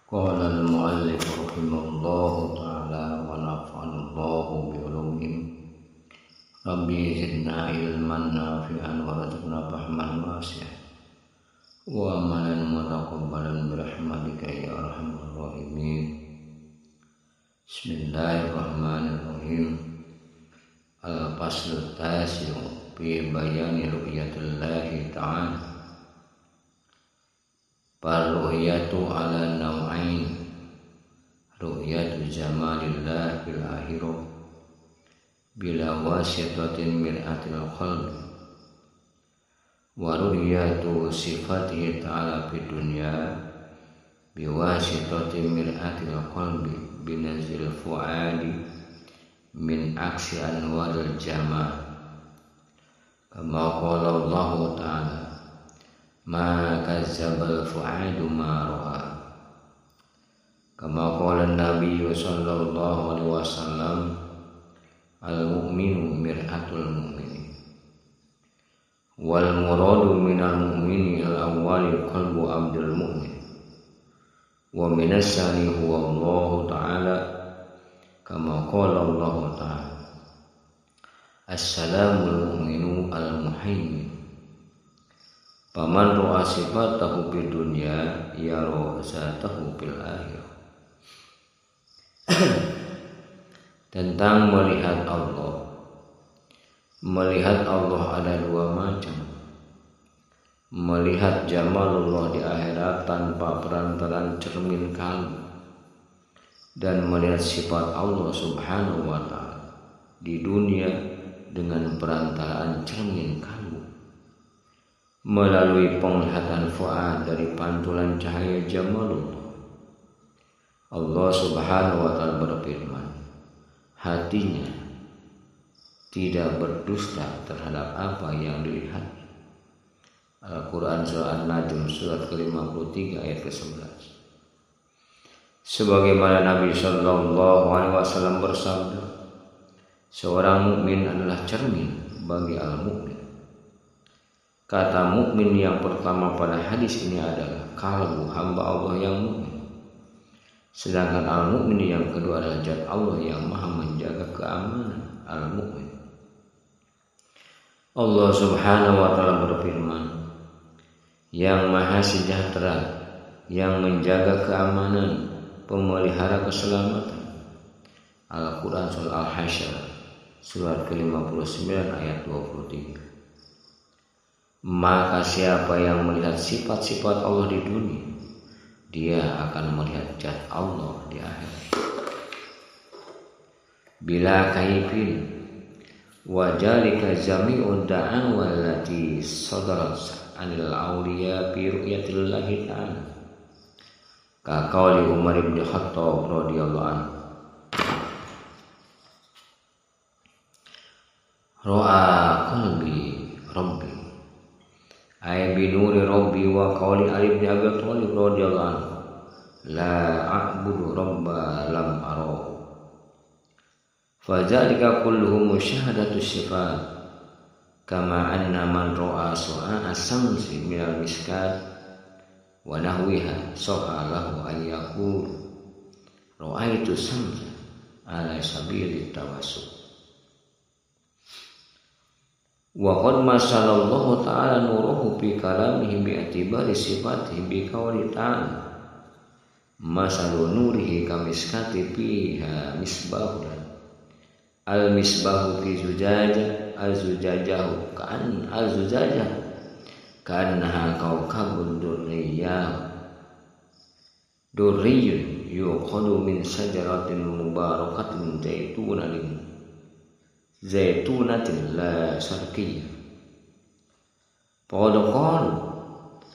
قال المؤلف رحمه الله تعالى ونفعنا الله بعلومهم ربي زدنا علما نافعا ورزقنا فهما واسعا وعملا متقبلا برحمتك يا ارحم الراحمين. Bismillahirrahmanirrahim. Al-faslu tasi'u fi bayani ru'yatillahi ta'ala. Ru'yatu ala naw'ain, ru'yatu jamalillah fil akhirah bila wasitatin mir'atil qalbi, wa ru'yatu sifatihi ta'ala fid dunya biwasitatin mir'atil qalbi binazil fu'adi min aksi anwaril jamal, kama qala Allah ta'ala ma kazzabal fu'adu ma ra'a, kama qala Nabi sallallahu alaihi wasallam al-mu'minu mir'atul mu'mini wal muradu minal mu'mini al-awwali qalbu abdul mu'min wa minasani huwa Allah ta'ala, kama qala Allah ta'ala as-salamul mu'minu al-muhaimin paman ro'a sifatahu fid dunya yara zatahu fil akhirah. Tentang melihat Allah. Melihat Allah ada dua macam. Melihat jamalullah di akhirat tanpa perantaraan cermin kalbu, dan melihat sifat Allah subhanahu wa ta'ala di dunia dengan perantaraan cermin kalbu melalui penglihatan fuad dari pantulan cahaya jamalullah. Allah subhanahu wa ta'ala berfirman, hatinya tidak berdusta terhadap apa yang dilihat. Al-Quran surah An-Najm surat ke-53 ayat ke-11. Sebagaimana Nabi sallallahu alaihi wasallam bersabda, seorang mukmin adalah cermin bagi al-mukmin. Kata mukmin yang pertama pada hadis ini adalah kalbu hamba Allah yang mukmin. Sedangkan al-mukmin yang kedua adalah zat Allah yang maha menjaga keamanan al-mukmin. Allah subhanahu wa ta'ala berfirman, yang maha sejahtera, yang menjaga keamanan, pemelihara keselamatan. Al-Quran surah Al-Hasyr surat ke-59 ayat 23. Maka siapa yang melihat sifat-sifat Allah di dunia, dia akan melihat zat Allah di akhirat. Bila kaifin wa jalika jami'ud da'awa allati sadarat anil awliya bi ru'yatillahi ta'ala, ka qauli Umar bin Khattab radhiyallahu anhu, ra'a qalbi rabbi ay binuri rabbi, wa qawli Ali bin Abi Thalib radhiyallahu anhu la a'budu rabba lam ara. Fadzalika kulluhu musyahadatu sifat, kama anna man ra'a su'a as-samsi minal miskat wa nahwiha sa'a lahu an yaqul ra'aitu samsa ala sabili tawassul. Wa qad masallallahu ta'ala nuruhu fi kalamihi bi atibari sifatihi bi qawli ta'ala masalu nurihi kamiskati fiha misbahun al misbahu fi zujajah al zujajahu kan al zujajah kannaha kawkabun durriyun yuqadu min sajaratin mubarakatin zaitunatin la syarqiyah. Qadqal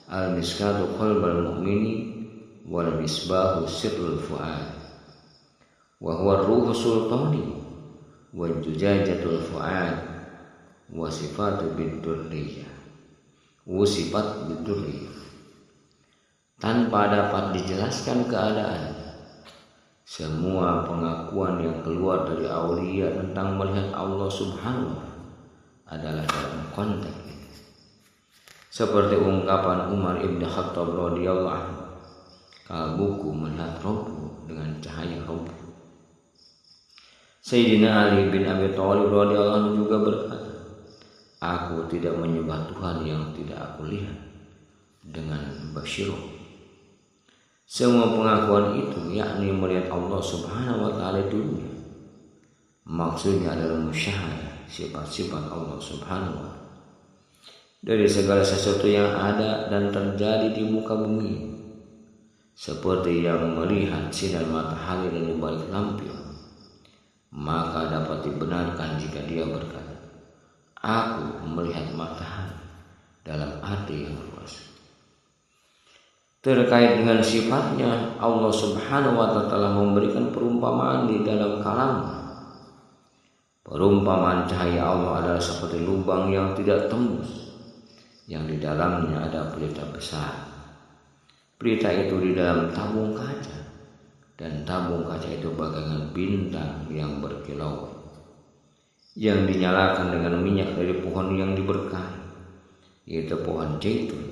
al-miskatu qalbal mu'mini wal misbahu sirrul fu'ad wa huwa ar-ruhu sultani wa jujajatul fu'ad wa sifatu bid-durriyah wa sifat bid-durriyah. Tanpa dapat dijelaskan keadaan, semua pengakuan yang keluar dari aulia tentang melihat Allah subhanahu adalah dalam konteks ini. Seperti ungkapan Umar ibn Khattab radhiyallahu anhu kalbuku melihat Robku dengan cahaya Robku. Sayyidina Ali bin Abi Thalib radhiyallahu anhu juga berkata, aku tidak menyembah Tuhan yang tidak aku lihat dengan basyirah. Semua pengakuan itu yakni melihat Allah Subhanahu wa taala di dunia. Maksudnya adalah musyahadah sifat-sifat Allah Subhanahu wa taala dari segala sesuatu yang ada dan terjadi di muka bumi, seperti yang melihat sinar matahari dari balik lampion. Maka dapat dibenarkan jika dia berkata, aku melihat matahari dalam arti yang luas. Terkait dengan sifatnya, Allah Subhanahu wa taala telah memberikan perumpamaan di dalam kalamnya. Perumpamaan cahaya Allah adalah seperti lubang yang tidak tembus, yang di dalamnya ada pelita besar. Pelita itu di dalam tabung kaca, dan tabung kaca itu bagaikan bintang yang berkilauan, yang dinyalakan dengan minyak dari pohon yang diberkahi, yaitu pohon zaitun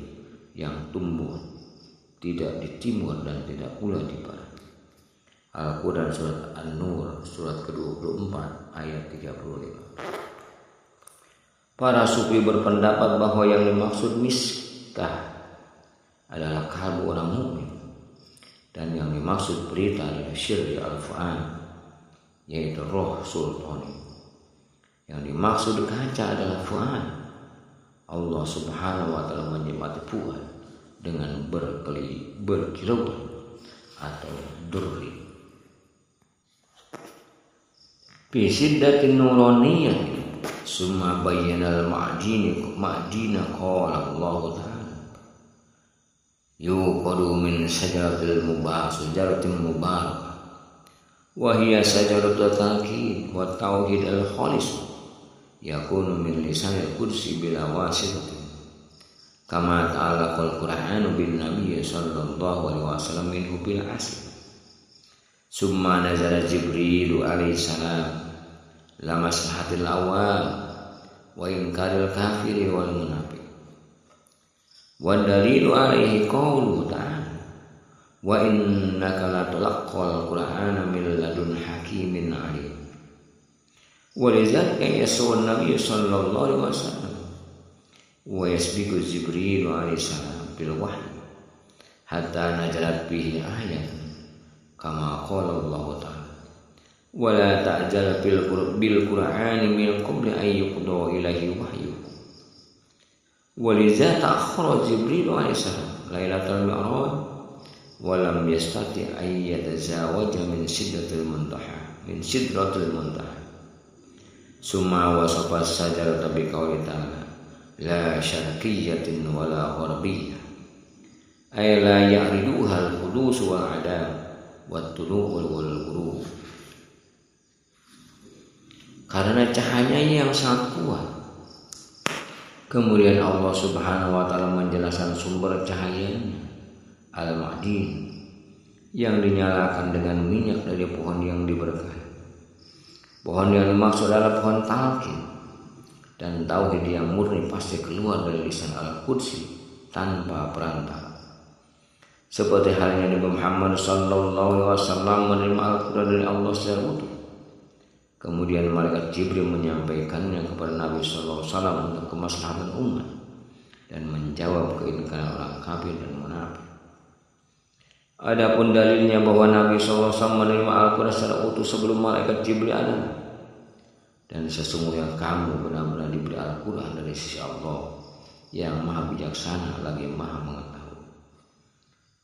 yang tumbuh tidak di timur dan tidak pula di barat. Al-Quran surat An-Nur surat ke-24 ayat 35. Para sufi berpendapat bahwa yang dimaksud miskah adalah kalbu orang mukmin, dan yang dimaksud berita adalah syirri al-fu'an, yaitu roh sultani. Yang dimaksud kaca adalah fu'an. Allah Subhanahu wa taala menyifati fu'an dengan berkilauan atau durri. Fi siddatin nuraniyah summa bayyana al-ma'dina qala Allah ta'ala yuqadu min syajaratil mubarakah wa hiya syajaratul taqid wa tauhid al-khalis yakunu min lisanil qudsi bila wasitatin kama ta'allaqal Qur'anu bin Nabi sallallahu alaihi wasallam minhu bil asl. Summa nazala Jibril alaihi salam la maslahatil awam wa inkaril kafiri wal munafiq. Wa dalilu alaihi qauluhu ta'ala wa innaka la talaqqal Qur'ana min ladun hakimin alim. Wa lidzalika yas'un Nabi sallallahu alaihi wasallam wa yasbiqu Jibril alaihi salam bil wahyi hatta nazalat bihi ayat kama qala Allah ta'ala wa la ta'jal bil Qur'ani min qabli an yuqda ilaihi wahyu. Wa lidza ta'akhkhara Jibril alaihi salam lailatul mi'raj wa lam yastati an yatazawaja min sidratil muntaha summa wasafa sajarata bi qouli ta'ala la syarqiyyatin wala gharbiyyah ay la ya'riduha al-qudus wal adam wat tulu' wal ghurub. Karena cahayanya yang sangat kuat. Kemudian Allah Subhanahu wa taala menjelaskan sumber cahayanya al-ma'din yang dinyalakan dengan minyak dari pohon yang diberkahi. Pohon yang dimaksud adalah pohon talqin, dan tauhid yang murni pasti keluar dari lisan Al-Qudsi tanpa perantara. Seperti halnya Nabi Muhammad sallallahu alaihi wasallam menerima Al-Qur'an dari Allah secara utuh. Kemudian malaikat Jibril menyampaikannya kepada Nabi sallallahu alaihi wasallam untuk kemaslahatan umat dan menjawab keingkaran orang kafir dan munafik. Adapun dalilnya bahwa Nabi sallallahu alaihi wasallam menerima Al-Qur'an secara utuh sebelum malaikat Jibril ada. Dan sesungguhnya kamu benar-benar diberi Al-Qur'an dari sisi Allah yang Maha Bijaksana lagi Maha Mengetahui.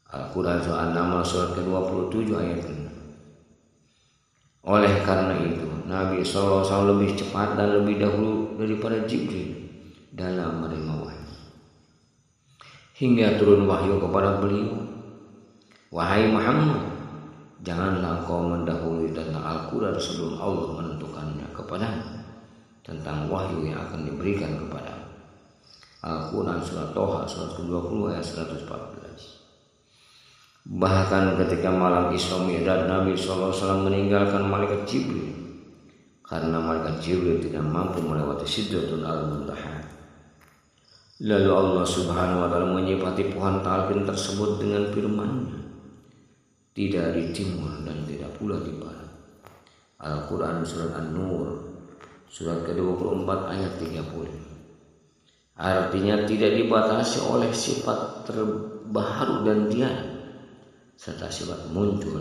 Al-Quran surah An-Naml surat ke-27 ayat 6. Oleh karena itu Nabi SAW lebih cepat dan lebih dahulu daripada Jibril dalam menerima wahyu, hingga turun wahyu kepada beliau. Wahai Muhammad, janganlah engkau mendahului tentang Al-Quran sebelum Allah menentukannya kepadamu tentang wahyu yang akan diberikan kepadamu. Al-Quran surat Toha surat ke-20 ayat 114. Bahkan ketika malam Isra Mi'raj Nabi SAW meninggalkan malaikat Jibril karena malaikat Jibril tidak mampu melewati Sidratul Muntaha. Lalu Allah Subhanahu wa taala menyifati pohon talqin tersebut dengan firman-Nya, tidak di timur dan tidak pula di barat. Al-Quran surat An-Nur surat ke-24 ayat 30. Artinya tidak dibatasi oleh sifat terbaharu dan tiada, serta sifat muncul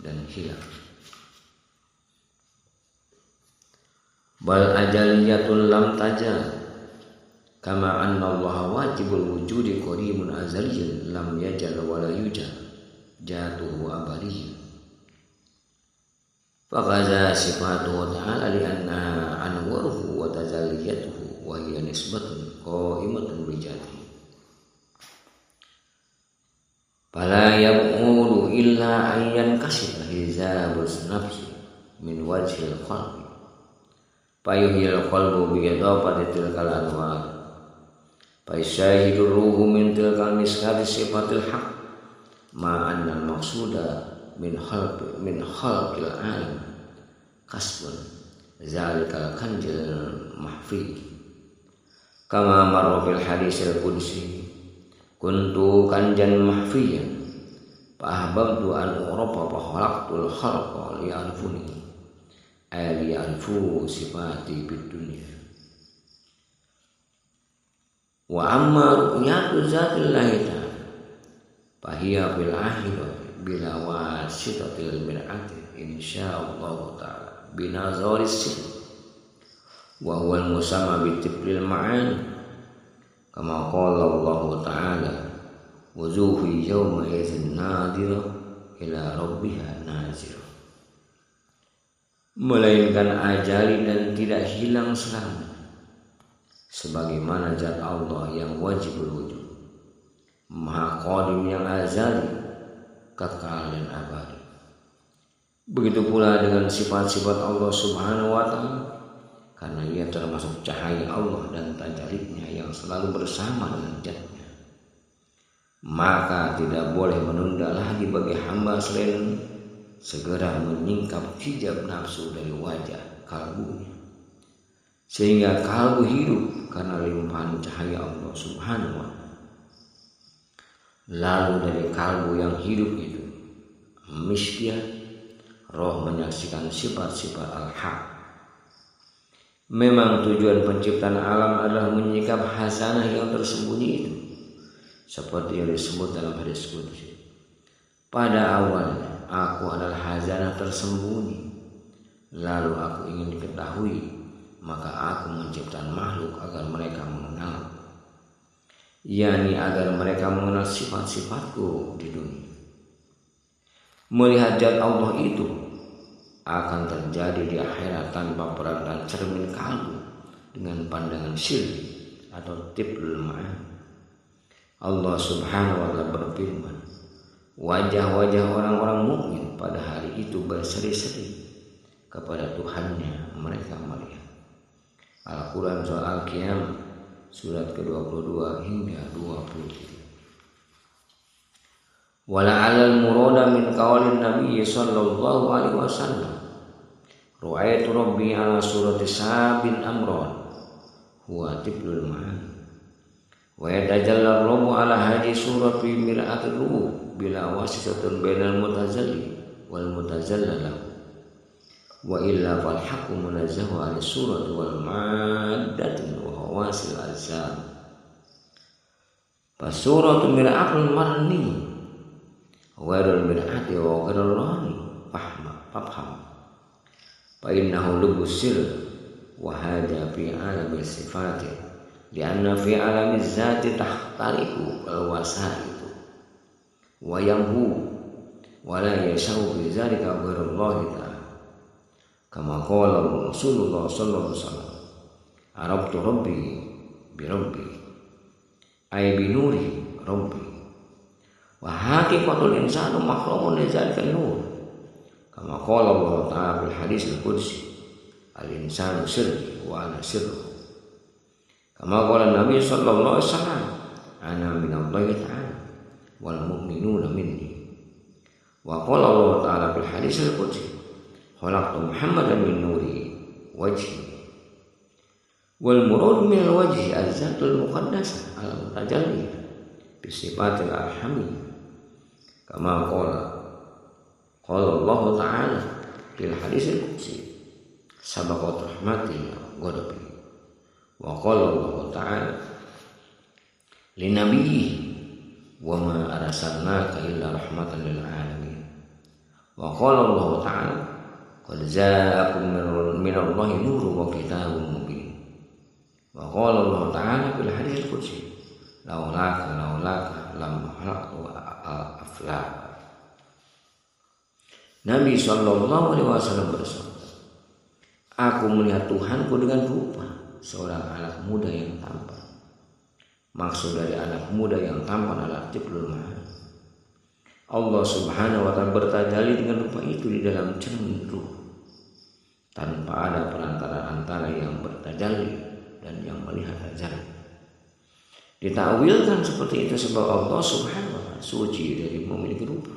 dan hilang. Bal ajaliyatun lam tajal, kama anna Allah wajibul wujudi qadimun azaliyyun lam yajal wa la yujal jatuhu abadiyyun. Faqaza sifatuhu ta'ala li annaha anwaruhu wa tajalliyatuhu wa hiya nisbatun qa'imatun bi jatihi. Fala yaqulu illa ayyan kashifa hizabus nafsi min wajhil qalbi fayuhil qalbu bi idafati tilkal anwar faisyahidur ruhu min tilkal miskati sifatil haq ma anna al-maqsuda min khalqil alam kasbun zalikal kanjil mahfi kama marra fil hadisil qudsi kuntu kanjan mahfiyan fa ahbabtu an urafa fa khalaqtul khalqa li'arfuni ay li'arfu sifati bid dunya wa amma ru'yatu zatillahi ta'ala fa hiya fil akhirati bila wasitatil mir'ati insyaallah ta'ala binazaris sir wa huwa al-musamma bitibril ma'ani kama qala Allah ta'ala wujuhu yawma idzin nadira ila rabbiha nazira, melainkan ajali dan tidak hilang selamanya sebagaimana zat Allah yang wajibul wujud, maha qadim yang azali, kekal dan abadi. Begitu pula dengan sifat-sifat Allah Subhanahu wa ta'ala, karena ia termasuk cahaya Allah dan tajallinya yang selalu bersama dengan zatnya. Maka tidak boleh menunda lagi bagi hamba selain segera menyingkap hijab nafsu dari wajah kalbunya, sehingga kalbu hidup karena limpahan cahaya Allah Subhanahu wa ta'ala. Lalu dari kalbu yang hidup itu miskiat, roh menyaksikan sifat-sifat al-haq. Memang tujuan penciptaan alam adalah menyikap hasanah yang tersembunyi itu, seperti yang disebut dalam hadis qudsi. Pada awalnya aku adalah hazanah tersembunyi, lalu aku ingin diketahui, maka aku menciptakan makhluk agar mereka mengenal, yakni agar mereka mengenal sifat-sifatku di dunia. Melihat zat Allah itu akan terjadi di akhirat tanpa peran cermin kalbu dengan pandangan sirri atau tibrul ma'ani. Allah Subhanahu wa ta'ala berfirman, wajah-wajah orang-orang mukmin pada hari itu berseri-seri kepada Tuhannya mereka melihat. Al-Quran surah Al-Qiyamah surat ke-22 hingga 23. Wala 'alal murada min qaulin Nabi sallallahu alaihi wasallam ra'aitu rabbi ala surati sabin amran huwa tiblul ma'ani wa yatajalla rabbu ala hadhihi surati mir'atul ruh bila wasitatan bainal mutazalli wal mutazallala wa illa fal haqqu munazzahu an surati wal maddatin wa hawasil azam fa suratu mir'atul marni ghairul mir'ati wa ghairul rani faham fa innahu lubusir wa hada fi alamil sifati lianna fi alamiz zati tahtariku al wasaitu wa yamhu wa la yasau fi zalika ghairullah ta'ala kama qala Rasulullah sallallahu alaihi wasallam arabtu rabbi bi rabbi ay bi nuri rabbi wa haqiqatul insanu mahrumun li zalikal nur kama qala Allah ta'ala fil hadis al-qudsi al-insanu sirri wa ana sirru kama qala Nabi sallallahu alaihi wasallam ana minallahi ta'ala wal mu'minuna minni wa qala Allah ta'ala fil hadis al-qudsi khalaqtu Muhammadan min nuri wajhi wal murad min al-wajhi az-zatul muqaddasah al-mutajalli bi sifatil alhamid kama qala Qala Allah Ta'ala fil haditsil qudsi sabaqat rahmati ghadabi. Wa qala Allah Ta'ala li nabiyyi wa ma arsalnaka illa rahmatan lil alamin. Wa qala Allah Ta'ala qad ja'akum minallahi nurun wa kitabun mubin. Wa qala Allah Ta'ala fil haditsil qudsi laulaka lam khalaqtu al-aflaq. Nabi sallallahu alaihi wasallam bersabda, aku melihat Tuhanku dengan rupa seorang anak muda yang tampan. Maksud dari anak muda yang tampan adalah tiblul ma'an. Allah Subhanahu wa ta'ala bertajalli dengan rupa itu di dalam cermin ruh, tanpa ada perantara antara yang bertajalli dan yang melihat tajalli. Ditakwilkan seperti itu sebab Allah Subhanahu wa ta'ala suci dari memiliki rupa,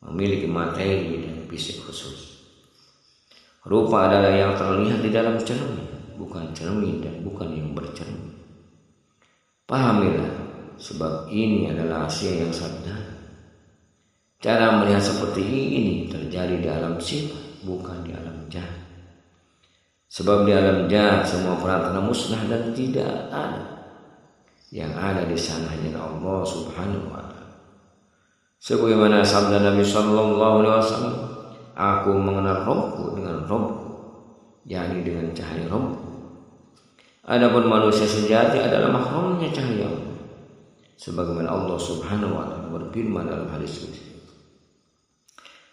memiliki materi dan fisik khusus. Rupa adalah yang terlihat di dalam cermin, bukan cermin dan bukan yang bercermin. Pahamilah, sebab ini adalah rahasia yang sabda. Cara melihat seperti ini terjadi di alam sifat, bukan di alam jahat. Sebab di alam jahat semua perantara musnah dan tidak ada. Yang ada di sana hanya Allah Subhanahu wa ta'ala. Sebagaimana sabda Nabi sallallahu alaihi wasallam, aku mengenal Rabbku dengan Rabbku, yakni dengan cahaya Rabbku. Adapun manusia sejati adalah mahramnya cahaya Allah. Sebagaimana Allah Subhanahu wa ta'ala berfirman dalam hadis qudsi,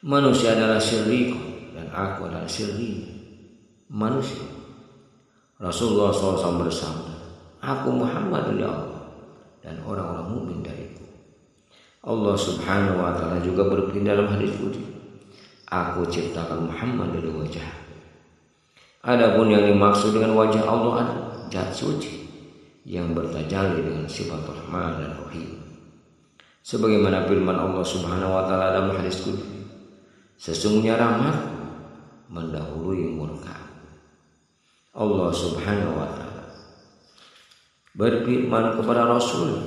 manusia adalah sirriku dan aku adalah sirri manusia. Rasulullah SAW bersabda, aku Muhammad dari Allah dan orang-orang mukmin dariku. Allah Subhanahu wa ta'ala juga berfirman dalam hadis qudsi, aku ciptakan Muhammad dari wajah. Adapun yang dimaksud dengan wajah Allah adalah zat suci yang bertajalli dengan sifat Rahman dan Rahim. Sebagaimana firman Allah Subhanahu wa ta'ala dalam hadis qudsi, sesungguhnya rahmatku mendahului murka. Allah Subhanahu wa ta'ala berfirman kepada Rasul,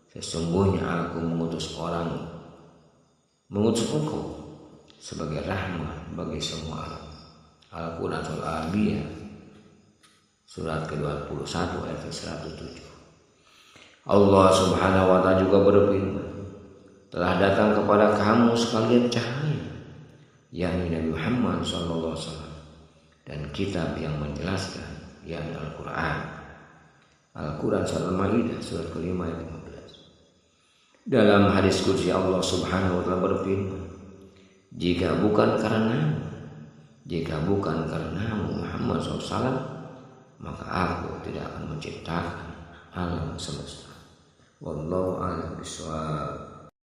sesungguhnya aku mengutus engkau sebagai rahmat bagi semua alam. Al-Quran Surah Al-Anbiya surat ke-21 ayat 107. Allah Subhanahu wa ta'ala juga berfirman, telah datang kepada kamu sekalian cahaya, yakni Nabi Muhammad sallallahu alaihi wasallam, dan kitab yang menjelaskan, yakni Al-Quran. Al-Quran Surah Al-Maidah surat ke-5 ayat 15. Dalam hadis qudsi Allah Subhanahu wa ta'ala berfirman, jika bukan karenamu Muhammad SAW, maka aku tidak akan menciptakan alam semesta. Wallahu a'lam bishawab.